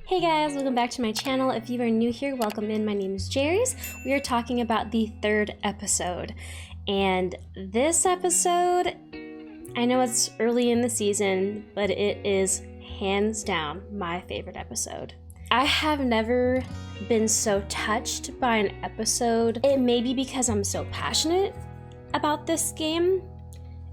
Hey guys, welcome back to my channel. If you are new here, welcome in. My name is jerriies. We are talking about the third episode. And this episode, I know it's early in the season, but it is hands down my favorite episode. I have never been so touched by an episode. It may be because I'm so passionate about this game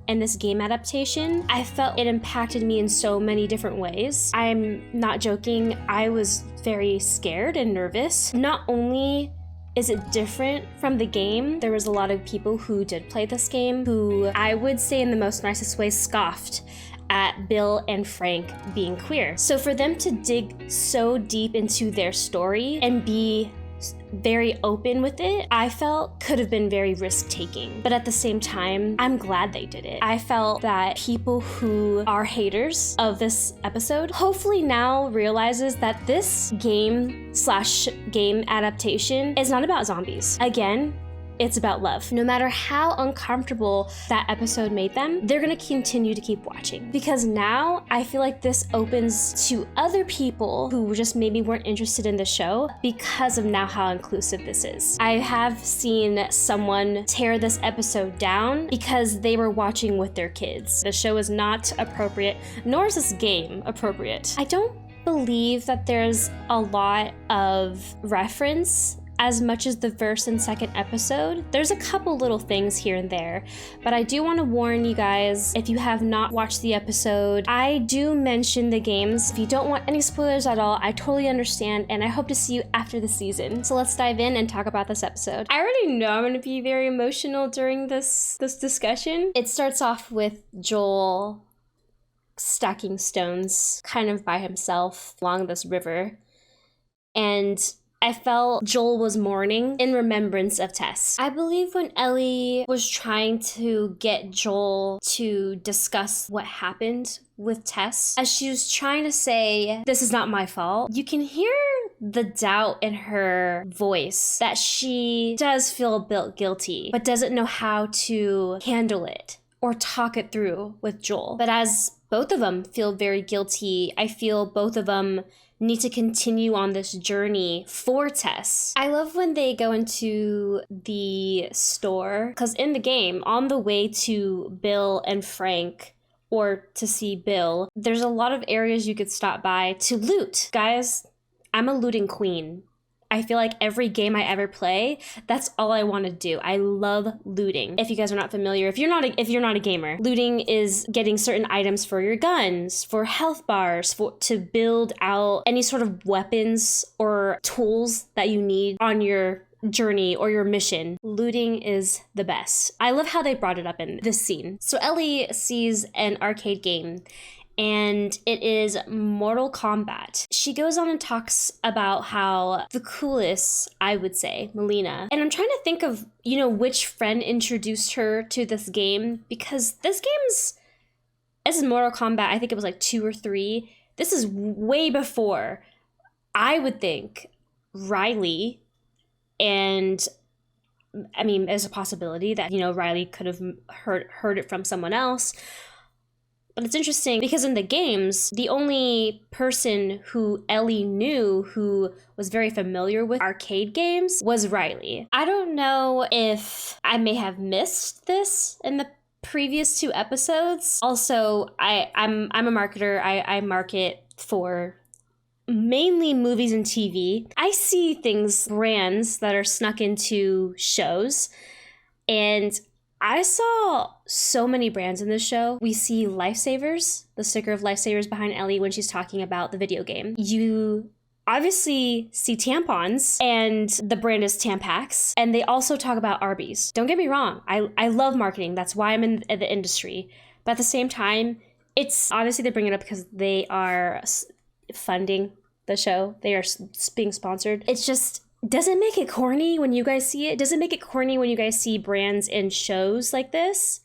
and this game adaptation. I felt it impacted me in so many different ways. I'm not joking, I was very scared and nervous. Not only is it different from the game, there was a lot of people who did play this game who I would say in the most nicest way scoffed at Bill and Frank being queer. So for them to dig so deep into their story and be very open with it, I felt could have been very risk-taking. But at the same time, I'm glad they did it. I felt that people who are haters of this episode hopefully now realizes that this game adaptation is not about zombies. Again, it's about love. No matter how uncomfortable that episode made them, they're gonna continue to keep watching. Because now I feel like this opens to other people who just maybe weren't interested in the show because of now how inclusive this is. I have seen someone tear this episode down because they were watching with their kids. The show is not appropriate, nor is this game appropriate. I don't believe that there's a lot of reference as much as the first and second episode. There's a couple little things here and there, but I do want to warn you guys, if you have not watched the episode, I do mention the games. If you don't want any spoilers at all, I totally understand, and I hope to see you after the season. So let's dive in and talk about this episode. I already know I'm gonna be very emotional during this discussion. It starts off with Joel stacking stones kind of by himself along this river, and I felt Joel was mourning in remembrance of Tess. I believe when Ellie was trying to get Joel to discuss what happened with Tess, as she was trying to say, "This is not my fault," you can hear the doubt in her voice that she does feel a bit guilty, but doesn't know how to handle it or talk it through with Joel. But as both of them feel very guilty, I feel both of them need to continue on this journey for Tess. I love when they go into the store, because in the game, on the way to Bill and Frank, or to see Bill, there's a lot of areas you could stop by to loot. Guys, I'm a looting queen. I feel like every game I ever play, that's all I want to do. I love looting. If you guys are not familiar, if you're not a gamer, looting is getting certain items for your guns, for health bars, to build out any sort of weapons or tools that you need on your journey or your mission. Looting is the best. I love how they brought it up in this scene. So Ellie sees an arcade game, and it is Mortal Kombat. She goes on and talks about how the coolest, I would say, Melina. And I'm trying to think of, which friend introduced her to this game, because this is Mortal Kombat, I think it was like 2 or 3. This is way before, I would think, Riley, and I mean, there's a possibility that, Riley could have heard it from someone else. But it's interesting because in the games, the only person who Ellie knew who was very familiar with arcade games was Riley. I don't know if I may have missed this in the previous 2 episodes. Also, I'm a marketer. I market for mainly movies and TV. I see brands that are snuck into shows, and I saw so many brands in this show. We see Lifesavers, the sticker of Lifesavers behind Ellie when she's talking about the video game. You obviously see tampons, and the brand is Tampax, and they also talk about Arby's. Don't get me wrong, I love marketing. That's why I'm in the industry. But at the same time, it's obviously they bring it up because they are funding the show. They are being sponsored. It's just, does it make it corny when you guys see it? Does it make it corny when you guys see brands in shows like this?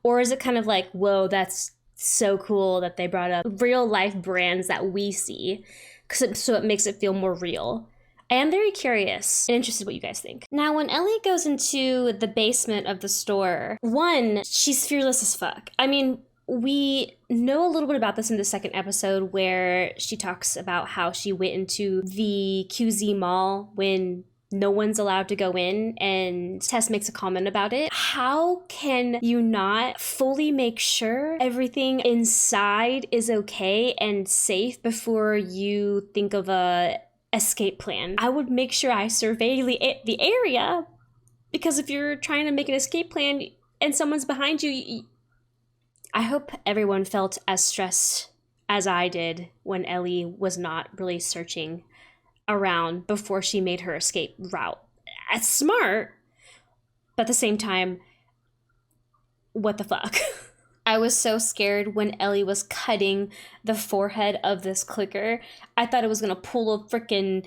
Or is it kind of like, whoa, that's so cool that they brought up real life brands that we see, so it makes it feel more real? I am very curious and interested what you guys think. Now, when Ellie goes into the basement of the store, one, she's fearless as fuck. I mean, we know a little bit about this in the second episode where she talks about how she went into the QZ mall when no one's allowed to go in, and Tess makes a comment about it. How can you not fully make sure everything inside is okay and safe before you think of a escape plan? I would make sure I survey the area, because if you're trying to make an escape plan and someone's behind you, I hope everyone felt as stressed as I did when Ellie was not really searching around before she made her escape route. That's smart, but at the same time, what the fuck? I was so scared when Ellie was cutting the forehead of this clicker. I thought it was gonna pull a freaking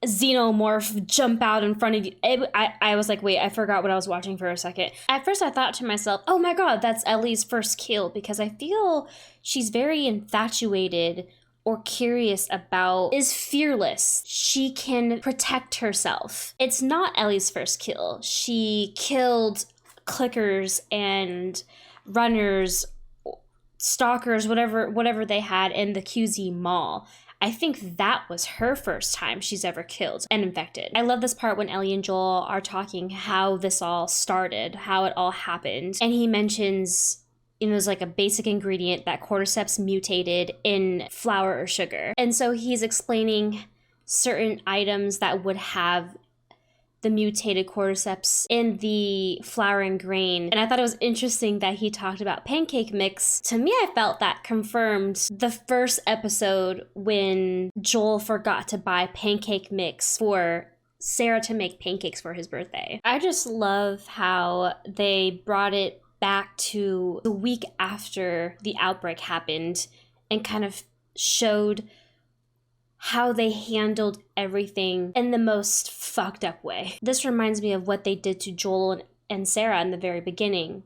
xenomorph jump out in front of you. I was like, wait, I forgot what I was watching for a second. At first I thought to myself, oh my god, that's Ellie's first kill, because I feel she's very infatuated or curious about, is fearless. She can protect herself. It's not Ellie's first kill. She killed clickers and runners, stalkers, whatever they had in the QZ mall. I think that was her first time she's ever killed and infected. I love this part when Ellie and Joel are talking how this all started, how it all happened. And he mentions, there's like a basic ingredient that cordyceps mutated in flour or sugar. And so he's explaining certain items that would have the mutated cordyceps in the flour and grain. And I thought it was interesting that he talked about pancake mix. To me, I felt that confirmed the first episode when Joel forgot to buy pancake mix for Sarah to make pancakes for his birthday. I just love how they brought it back to the week after the outbreak happened and kind of showed how they handled everything in the most fucked up way. This reminds me of what they did to Joel and Sarah in the very beginning.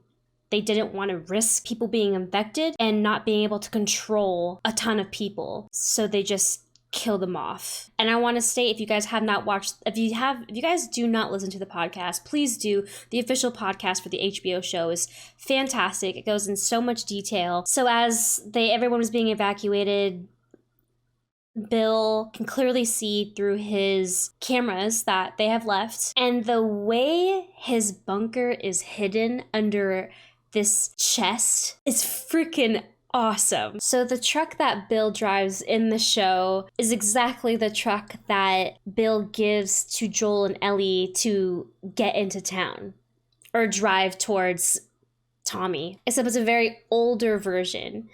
They didn't want to risk people being infected and not being able to control a ton of people, so they just kill them off. And I want to state, if you guys have not watched, if you guys do not listen to the podcast, please do. The official podcast for the HBO show is fantastic. It goes in so much detail. So as everyone was being evacuated, Bill can clearly see through his cameras that they have left. And the way his bunker is hidden under this chest is freaking awesome. So the truck that Bill drives in the show is exactly the truck that Bill gives to Joel and Ellie to get into town or drive towards Tommy. Except it's a very older version,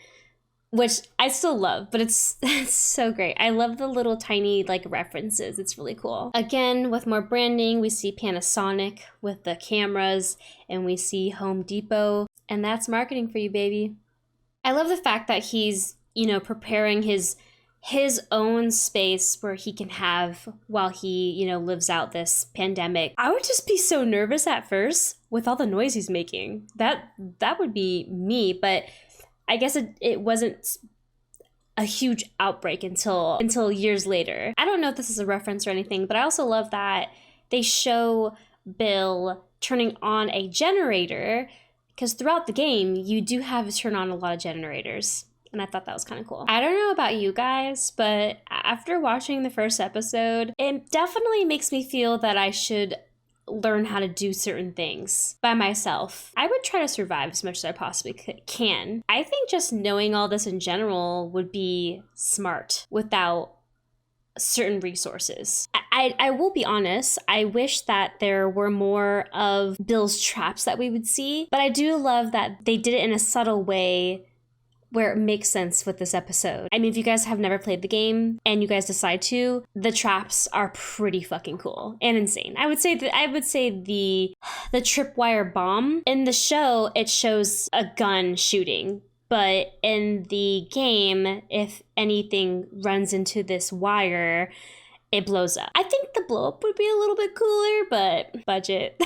which I still love, but it's so great. I love the little tiny references. It's really cool. Again, with more branding, we see Panasonic with the cameras, and we see Home Depot, and that's marketing for you, baby. I love the fact that he's, preparing his own space where he can have while he, lives out this pandemic. I would just be so nervous at first with all the noise he's making. That would be me, but I guess it wasn't a huge outbreak until years later. I don't know if this is a reference or anything, but I also love that they show Bill turning on a generator, because throughout the game, you do have to turn on a lot of generators. And I thought that was kind of cool. I don't know about you guys, but after watching the first episode, it definitely makes me feel that I should learn how to do certain things by myself. I would try to survive as much as I possibly can. I think just knowing all this in general would be smart without certain resources. I will be honest, I wish that there were more of Bill's traps that we would see, but I do love that they did it in a subtle way where it makes sense with this episode. I mean, if you guys have never played the game and you guys decide to, the traps are pretty fucking cool and insane. I would say the tripwire bomb in the show, it shows a gun shooting, but in the game, if anything runs into this wire, it blows up. I think the blow up would be a little bit cooler, but budget.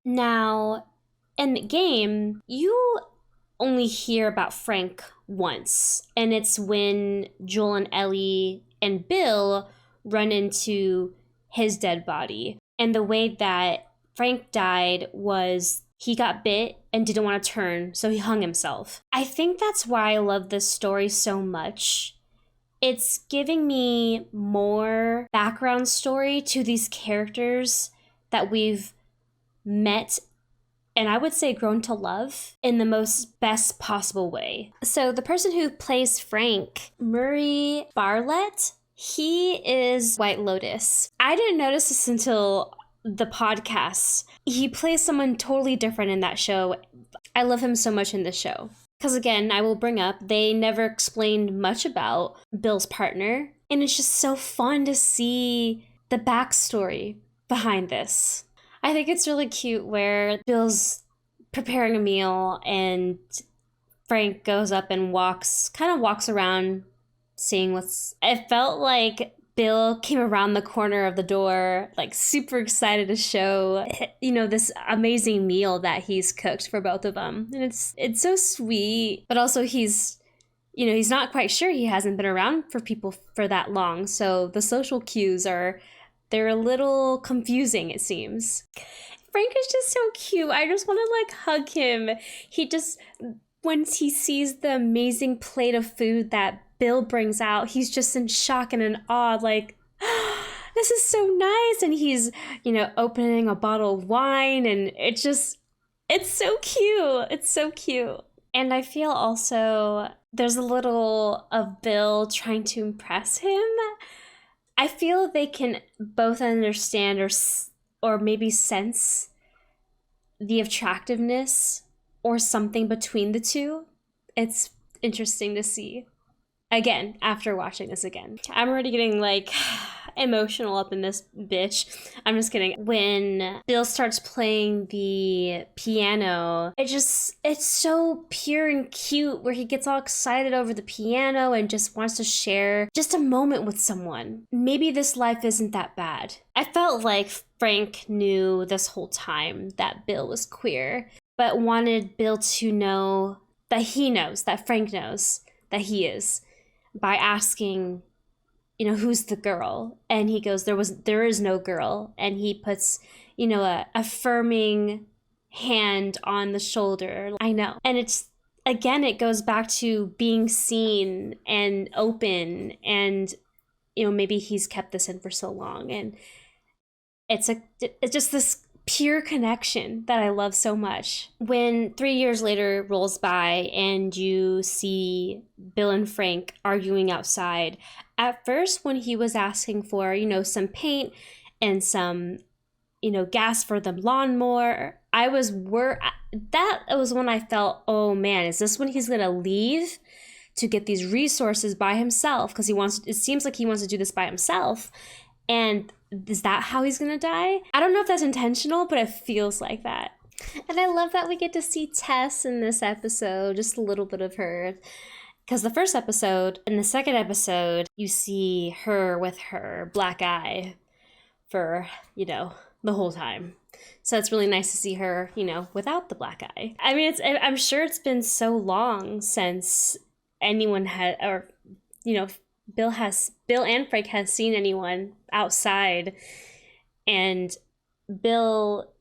Now, in the game, you only hear about Frank once, and it's when Joel and Ellie and Bill run into his dead body. And the way that Frank died was he got bit and didn't want to turn, so he hung himself. I think that's why I love this story so much. It's giving me more background story to these characters that we've met and I would say grown to love in the most best possible way. So the person who plays Frank, Murray Bartlett, he is White Lotus. I didn't notice this until the podcast. He plays someone totally different in that show. I love him so much in this show. Because again, I will bring up, they never explained much about Bill's partner. And it's just so fun to see the backstory behind this. I think it's really cute where Bill's preparing a meal and Frank goes up and kind of walks around seeing it felt like Bill came around the corner of the door, like super excited to show, this amazing meal that he's cooked for both of them. And it's so sweet, but also he's not quite sure. He hasn't been around for people for that long. So the social cues they're a little confusing, it seems. Frank is just so cute. I just want to hug him. Once he sees the amazing plate of food that Bill brings out, he's just in shock and in awe, like, oh, this is so nice. And he's, opening a bottle of wine, and it's so cute. It's so cute. And I feel also there's a little of Bill trying to impress him. I feel they can both understand or maybe sense the attractiveness or something between the two. It's interesting to see. Again, after watching this again. I'm already getting emotional up in this bitch. I'm just kidding. When Bill starts playing the piano, it's so pure and cute where he gets all excited over the piano and just wants to share just a moment with someone. Maybe this life isn't that bad. I felt like Frank knew this whole time that Bill was queer, but wanted Bill to know that Frank knows that he is, by asking, who's the girl? And he goes, there is no girl. And he puts, a affirming hand on the shoulder. I know. And it goes back to being seen and open, and, maybe he's kept this in for so long. And it's just this pure connection that I love so much. When 3 years later rolls by and you see Bill and Frank arguing outside, at first when he was asking for, some paint and some, gas for the lawnmower, that was when I felt, oh man, is this when he's gonna leave to get these resources by himself? Because it seems like he wants to do this by himself. And is that how he's gonna die? I don't know if that's intentional, but it feels like that. And I love that we get to see Tess in this episode, just a little bit of her. Because the first episode and the second episode, you see her with her black eye for, the whole time. So it's really nice to see her, without the black eye. I mean, I'm sure it's been so long since anyone had, or, Bill and Frank has seen anyone outside, and Bill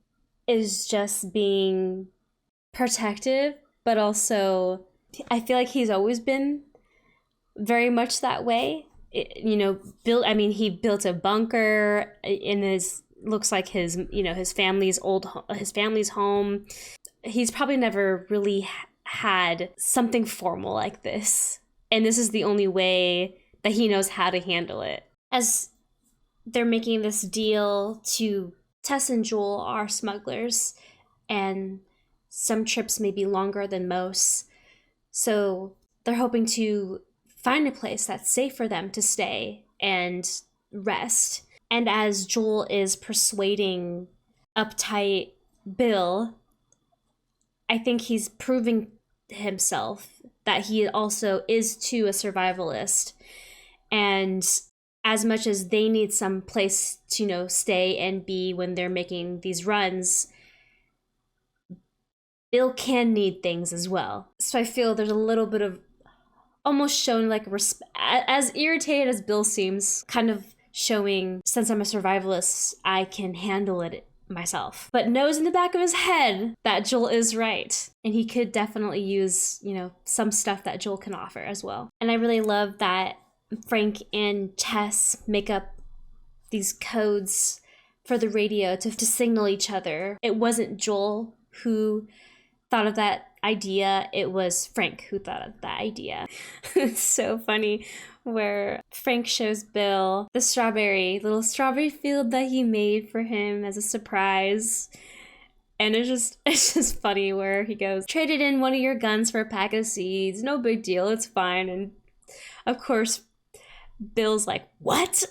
is just being protective, but also I feel like he's always been very much that way. He built a bunker in looks like his family's home. He's probably never really had something formal like this, and this is the only way that he knows how to handle it. As they're making this deal Tess and Joel are smugglers, and some trips may be longer than most. So they're hoping to find a place that's safe for them to stay and rest. And as Joel is persuading uptight Bill, I think he's proving himself that he also is too a survivalist. And as much as they need some place to, stay and be when they're making these runs, Bill can need things as well. So I feel there's a little bit of almost showing as irritated as Bill seems, kind of showing, since I'm a survivalist, I can handle it myself, but knows in the back of his head that Joel is right. And he could definitely use, some stuff that Joel can offer as well. And I really love that Frank and Tess make up these codes for the radio to signal each other. It wasn't Joel who thought of that idea, it was Frank who thought of that idea. It's so funny where Frank shows Bill the little strawberry field that he made for him as a surprise. And it's just funny where he goes, traded in one of your guns for a pack of seeds, no big deal, it's fine. And of course Bill's like, what?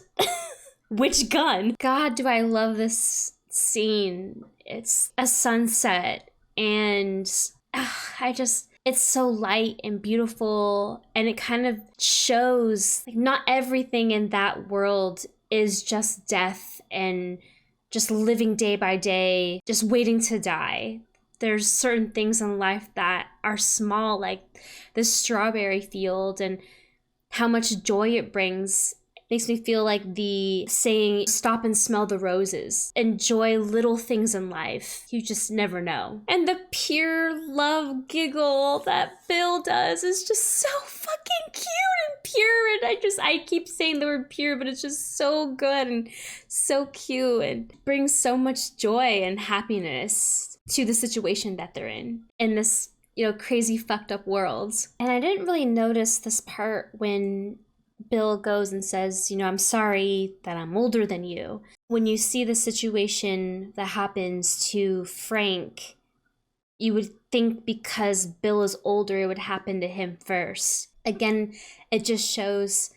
Which gun? God, do I love this scene. It's a sunset, and it's so light and beautiful, and it kind of shows like not everything in that world is just death and just living day by day, just waiting to die. There's certain things in life that are small, like this strawberry field, and how much joy it brings. Makes me feel like the saying, stop and smell the roses. Enjoy little things in life. You just never know. And the pure love giggle that Bill does is just so fucking cute and pure. And I keep saying the word pure, but it's just so good and so cute and brings so much joy and happiness to the situation that they're in this, crazy fucked up world. And I didn't really notice this part when Bill goes and says, I'm sorry that I'm older than you. When you see the situation that happens to Frank, you would think because Bill is older, it would happen to him first. Again, it just shows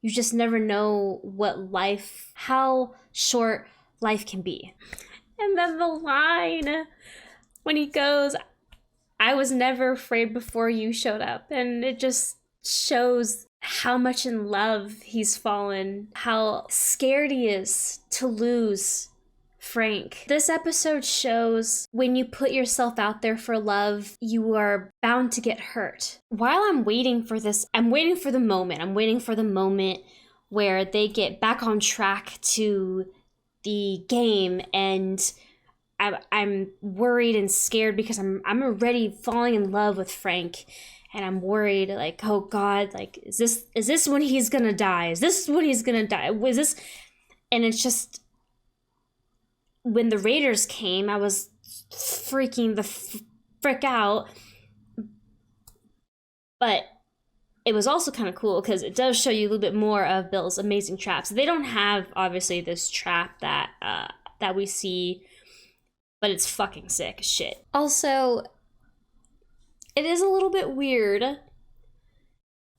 you just never know how short life can be. And then the line when he goes, I was never afraid before you showed up. And it just shows how much in love he's fallen, how scared he is to lose Frank. This episode shows when you put yourself out there for love, you are bound to get hurt. While I'm waiting for this, I'm waiting for the moment where they get back on track to the game, and I'm worried and scared because I'm already falling in love with Frank. And I'm worried, like, oh God, like, is this when he's gonna die? Is this when he's gonna die? Was this? And it's just, when the Raiders came, I was freaking the frick out. But it was also kind of cool because it does show you a little bit more of Bill's amazing traps. They don't have, obviously, this trap that we see, but it's fucking sick as shit. Also, it is a little bit weird,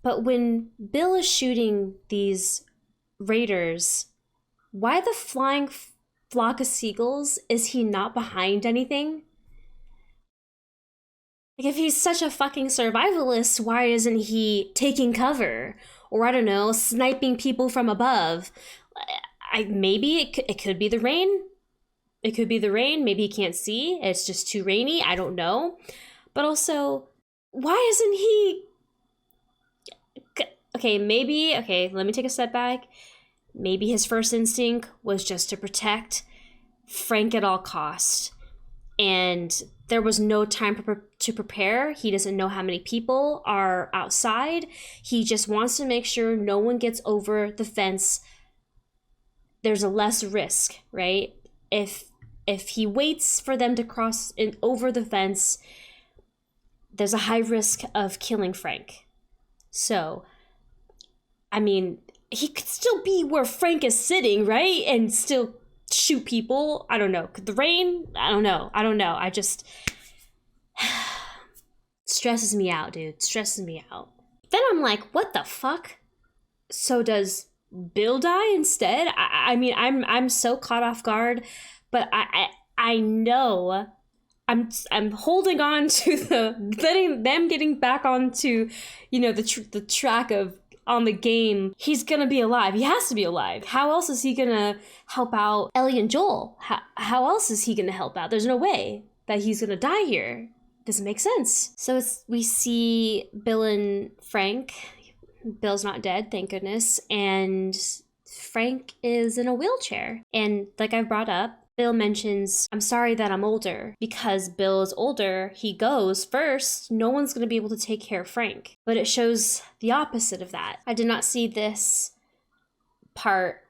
but when Bill is shooting these raiders, why the flying flock of seagulls is he not behind anything? Like, if he's such a fucking survivalist, why isn't he taking cover? Or, I don't know, sniping people from above? Maybe it could be the rain. It could be the rain. Maybe he can't see. It's just too rainy. I don't know. But also, why isn't he... Okay, let me take a step back. Maybe his first instinct was just to protect Frank at all costs. And there was no time to prepare. He doesn't know how many people are outside. He just wants to make sure no one gets over the fence. There's a less risk, right? If he waits for them to cross over the fence, there's a high risk of killing Frank. So, I mean, he could still be where Frank is sitting, right? And still shoot people. I don't know. Could the rain? I don't know. I just... stresses me out, dude. Stresses me out. Then I'm like, what the fuck? So does Bill die instead? I mean, I'm so caught off guard, but I know... I'm holding on to getting back onto, the track of on the game. He's gonna be alive. He has to be alive. How else is he gonna help out Ellie and Joel? How else is he gonna help out? There's no way that he's gonna die here. Doesn't make sense. So we see Bill and Frank. Bill's not dead, thank goodness, and Frank is in a wheelchair. And like I brought up, Bill mentions, I'm sorry that I'm older. Because Bill is older, he goes first. No one's going to be able to take care of Frank. But it shows the opposite of that. I did not see this part,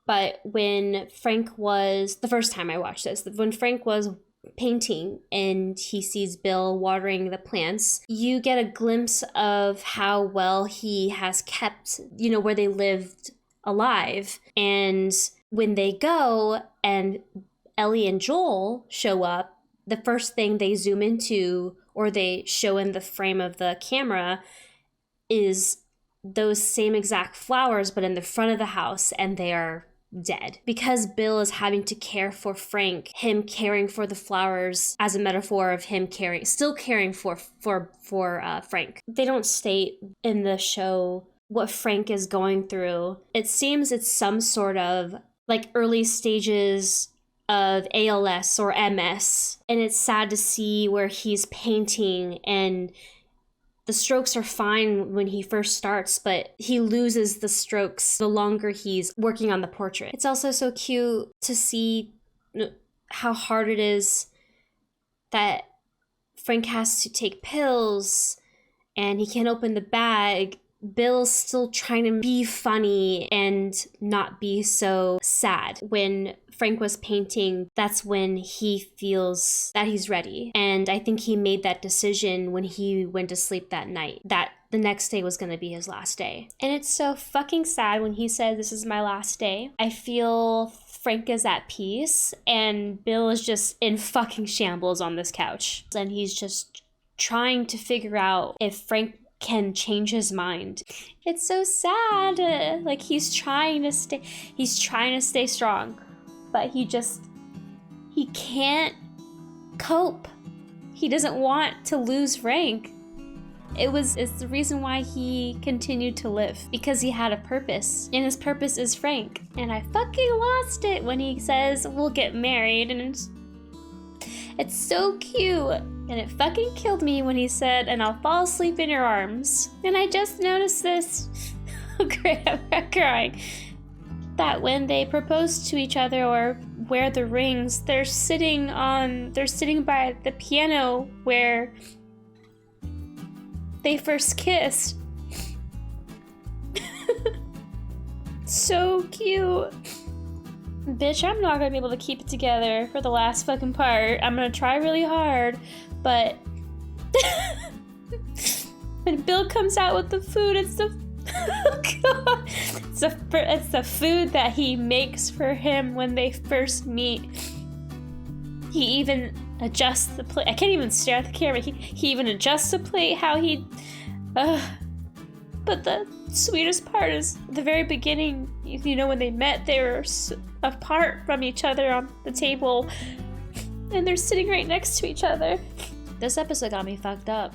but when Frank was, the first time I watched this, when Frank was painting and he sees Bill watering the plants, you get a glimpse of how well he has kept, where they lived alive. And when they go and Ellie and Joel show up, the first thing they zoom into or they show in the frame of the camera is those same exact flowers, but in the front of the house, and they are dead. Because Bill is having to care for Frank, him caring for the flowers as a metaphor of him still caring for Frank. They don't state in the show what Frank is going through. It seems it's some sort of like early stages of ALS or MS, and it's sad to see where he's painting and the strokes are fine when he first starts, but he loses the strokes the longer he's working on the portrait. It's also so cute to see how hard it is that Frank has to take pills and he can't open the bag. Bill's still trying to be funny and not be so sad. When Frank was painting, that's when he feels that he's ready. And I think he made that decision when he went to sleep that night, that the next day was going to be his last day. And it's so fucking sad when he said, "This is my last day." I feel Frank is at peace and Bill is just in fucking shambles on this couch. And he's just trying to figure out if Frank can change his mind. It's so sad. Like he's trying to stay strong, but he can't cope. He doesn't want to lose Frank. It's the reason why he continued to live, because he had a purpose, and his purpose is Frank. And I fucking lost it when he says we'll get married, and it's so cute. And it fucking killed me when he said, "And I'll fall asleep in your arms." And I just noticed this. Oh, great, I'm crying. That when they propose to each other or wear the rings, they're sitting by the piano where they first kissed. So cute. Bitch, I'm not gonna be able to keep it together for the last fucking part. I'm gonna try really hard, but when Bill comes out with the food, it's the oh God. It's the food that he makes for him when they first meet. He even adjusts the plate. I can't even stare at the camera. He even adjusts the plate how he. But the sweetest part is the very beginning. When they met, they were apart from each other on the table, and they're sitting right next to each other. This episode got me fucked up.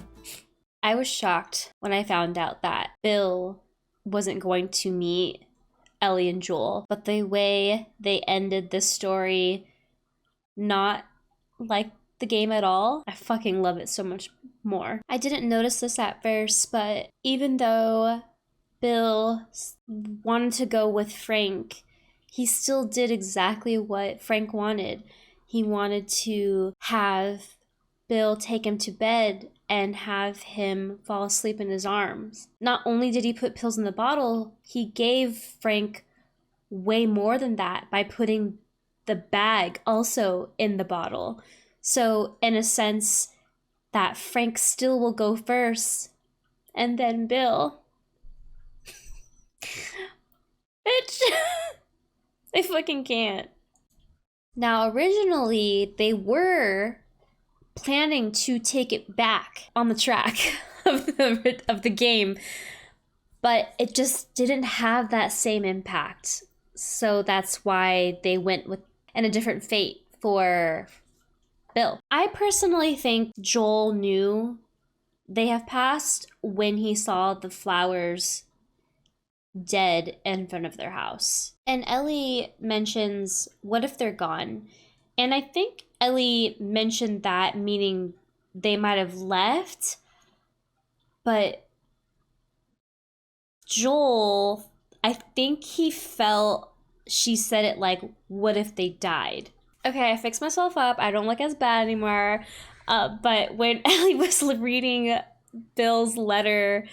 I was shocked when I found out that Bill wasn't going to meet Ellie and Joel, but the way they ended this story, not like the game at all, I fucking love it so much more. I didn't notice this at first, but even though Bill wanted to go with Frank, he still did exactly what Frank wanted. He wanted to have Bill take him to bed and have him fall asleep in his arms. Not only did he put pills in the bottle, he gave Frank way more than that by putting the bag also in the bottle. So in a sense, that Frank still will go first, and then Bill. Bitch. I fucking can't. Now, originally, they were planning to take it back on the track of the game, but it just didn't have that same impact. So that's why they went with a different fate for Bill. I personally think Joel knew they have passed when he saw the flowers dead in front of their house. And Ellie mentions, what if they're gone? And I think Ellie mentioned that, meaning they might have left, but Joel, I think he felt she said it like, what if they died? okay, I fixed myself up. I don't look as bad anymore. But when Ellie was reading Bill's letter,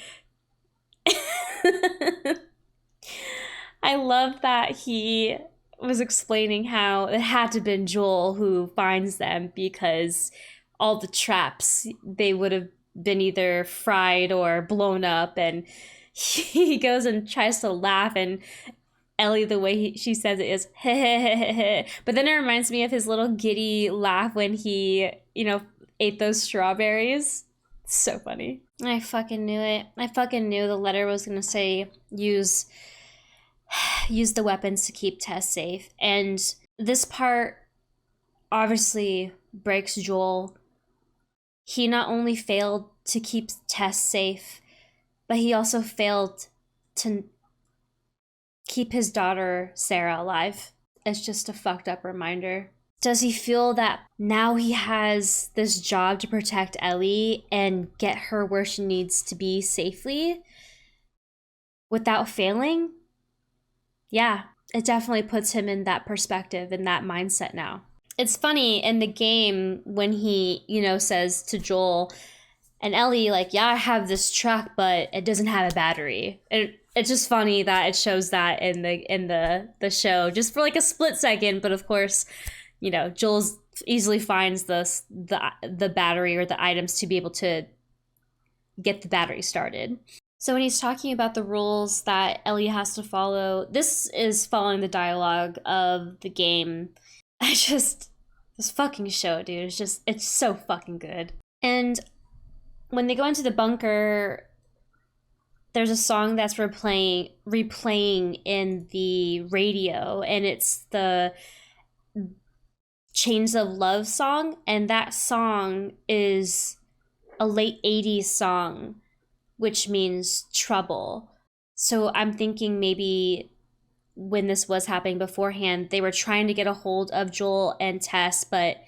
I love that he was explaining how it had to have been Joel who finds them because all the traps, they would have been either fried or blown up. And he goes and tries to laugh, and Ellie, the way she says it is but then it reminds me of his little giddy laugh when he, ate those strawberries. So funny. I fucking knew it. I fucking knew the letter was gonna say use the weapons to keep Tess safe. And this part obviously breaks Joel. He not only failed to keep Tess safe, but he also failed to keep his daughter Sarah alive. It's just a fucked up reminder. Does he feel that now he has this job to protect Ellie and get her where she needs to be safely without failing? Yeah, it definitely puts him in that perspective, in that mindset now. It's funny in the game when he, says to Joel and Ellie, like, yeah, I have this truck, but it doesn't have a battery. And it's just funny that it shows that in the show, just for like a split second. But of course, Joel easily finds the battery or the items to be able to get the battery started. So when he's talking about the rules that Ellie has to follow, this is following the dialogue of the game. This fucking show, dude, it's so fucking good. And when they go into the bunker, there's a song that's replaying in the radio, and it's the Chains of Love song, and that song is a late 80s song, which means trouble. So I'm thinking maybe when this was happening beforehand, they were trying to get a hold of Joel and Tess, but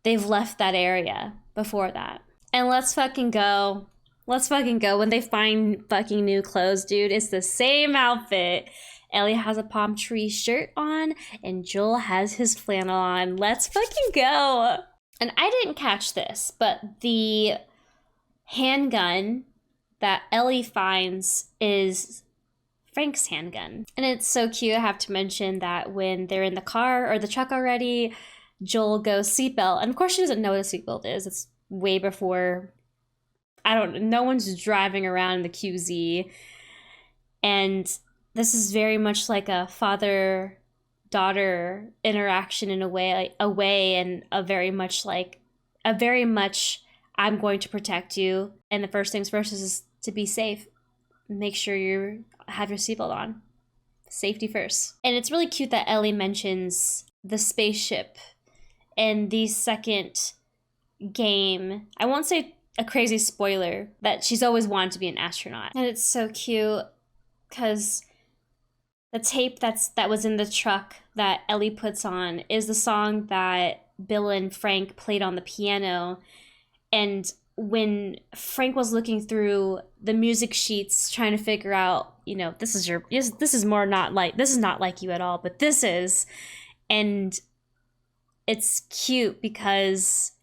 they've left that area before that. And let's fucking go. When they find fucking new clothes, dude, it's the same outfit. Ellie has a palm tree shirt on, and Joel has his flannel on. Let's fucking go. And I didn't catch this, but the handgun that Ellie finds is Frank's handgun. And it's so cute. I have to mention that when they're in the car or the truck already, Joel goes seatbelt. And of course she doesn't know what a seatbelt is. It's way before, no one's driving around in the QZ. And this is very much like a father-daughter interaction in a way, and a very much I'm going to protect you. And the first things first is to be safe. Make sure you have your seatbelt on. Safety first. And it's really cute that Ellie mentions the spaceship in the second game. I won't say a crazy spoiler, that she's always wanted to be an astronaut. And it's so cute because the tape that was in the truck that Ellie puts on is the song that Bill and Frank played on the piano. And when Frank was looking through the music sheets trying to figure out, this is not like you at all, but this is. And it's cute because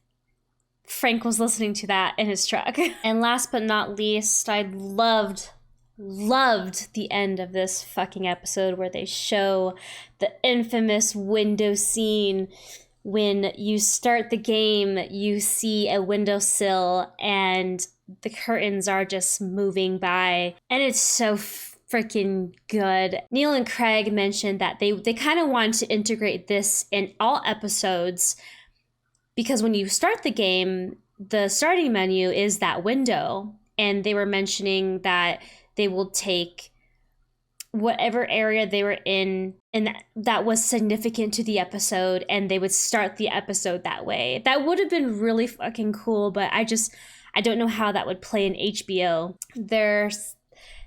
Frank was listening to that in his truck. And last but not least, I loved the end of this fucking episode where they show the infamous window scene. When you start the game, you see a windowsill and the curtains are just moving by, and it's so freaking good. Neil and Craig mentioned that they kind of wanted to integrate this in all episodes because when you start the game, the starting menu is that window, and they were mentioning that they will take whatever area they were in and that was significant to the episode, and they would start the episode that way. That would have been really fucking cool, but I don't know how that would play in HBO. Their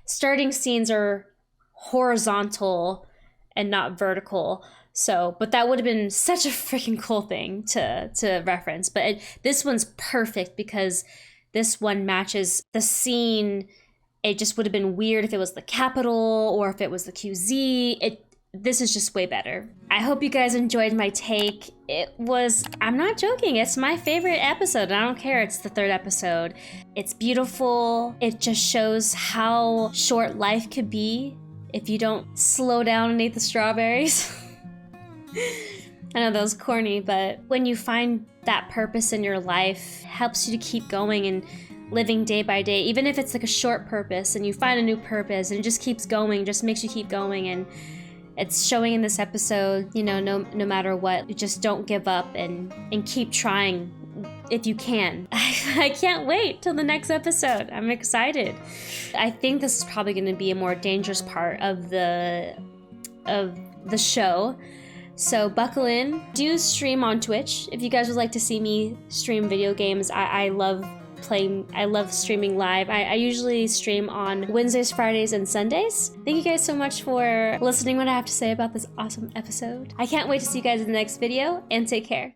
starting scenes are horizontal and not vertical. So, but that would have been such a freaking cool thing to reference. But this one's perfect because this one matches the scene. It just would have been weird if it was the Capitol or if it was the QZ. this is just way better. I hope you guys enjoyed my take. I'm not joking, it's my favorite episode. I don't care, it's the 3rd episode. It's beautiful. It just shows how short life could be if you don't slow down and eat the strawberries. I know that was corny, but when you find that purpose in your life, it helps you to keep going and living day by day, even if it's like a short purpose and you find a new purpose and it just keeps going, just makes you keep going. And it's showing in this episode, you know, no matter what, you just don't give up and keep trying if you can. I can't wait till the next episode. I'm excited. I think this is probably going to be a more dangerous part of the show. So buckle in. Do stream on Twitch if you guys would like to see me stream video games. I love streaming live. I usually stream on Wednesdays, Fridays, and Sundays. Thank you guys so much for listening what I have to say about this awesome episode. I can't wait to see you guys in the next video, and take care.